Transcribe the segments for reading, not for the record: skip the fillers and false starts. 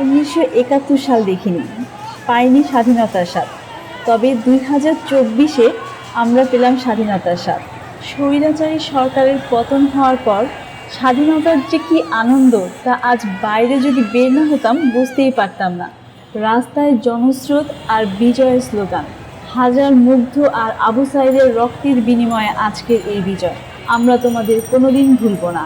1971 সাল দেখিনি, পাইনি স্বাধীনতার স্বাদ। তবে 2024-এ আমরা পেলাম স্বাধীনতার স্বাদ। স্বৈরাচারী সরকারের পতন হওয়ার পর স্বাধীনতার যে কী আনন্দ, তা আজ বাইরে যদি বের না হতাম বুঝতেই পারতাম না। রাস্তায় জনস্রোত আর বিজয়ের স্লোগান, হাজার মুগ্ধ আর আবু সাইদের রক্তের বিনিময়ে আজকের এই বিজয় আমরা তোমাদের কোনোদিন ভুলব না।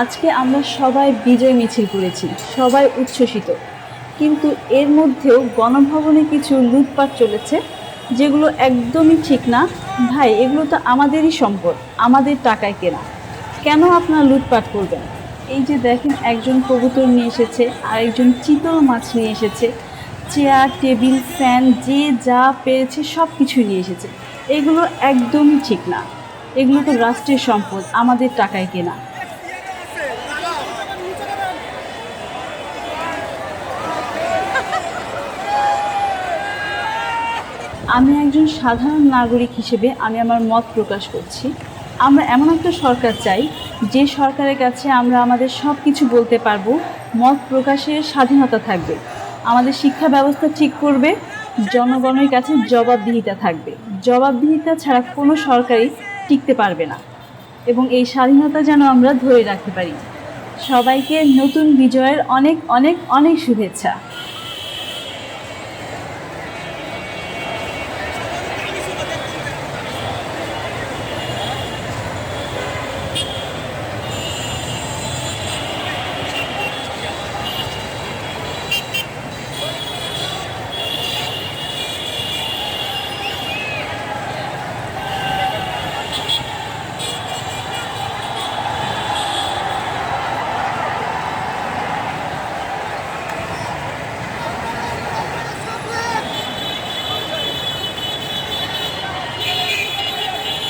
আজকে আমরা সবাই বিজয় মিছিল করেছি, সবাই উচ্ছ্বসিত, কিন্তু এর মধ্যেও গণভবনে কিছু লুটপাট চলেছে, যেগুলো একদমই ঠিক না। ভাই, এগুলো তো আমাদেরই সম্পদ, আমাদের টাকায় কেনা, কেন আপনারা লুটপাট করবেন? এই যে দেখেন, একজন কবুতর নিয়ে এসেছে, আর একজন চিতল মাছ নিয়ে এসেছে, চেয়ার টেবিল ফ্যান যে যা পেয়েছে সব কিছুই নিয়ে এসেছে। এগুলো একদমই ঠিক না, এগুলো তো রাষ্ট্রের সম্পদ, আমাদের টাকায় কেনা। আমি একজন সাধারণ নাগরিক হিসেবে আমি আমার মত প্রকাশ করছি। আমরা এমন একটা সরকার চাই, যে সরকারের কাছে আমরা আমাদের সব কিছু বলতে পারবো, মত প্রকাশের স্বাধীনতা থাকবে, আমাদের শিক্ষা ব্যবস্থা ঠিক করবে, জনগণের কাছে জবাবদিহিতা থাকবে। জবাবদিহিতা ছাড়া কোনো সরকারই টিকতে পারবে না, এবং এই স্বাধীনতা যেন আমরা ধরে রাখতে পারি। সবাইকে নতুন বিজয়ের অনেক অনেক অনেক শুভেচ্ছা।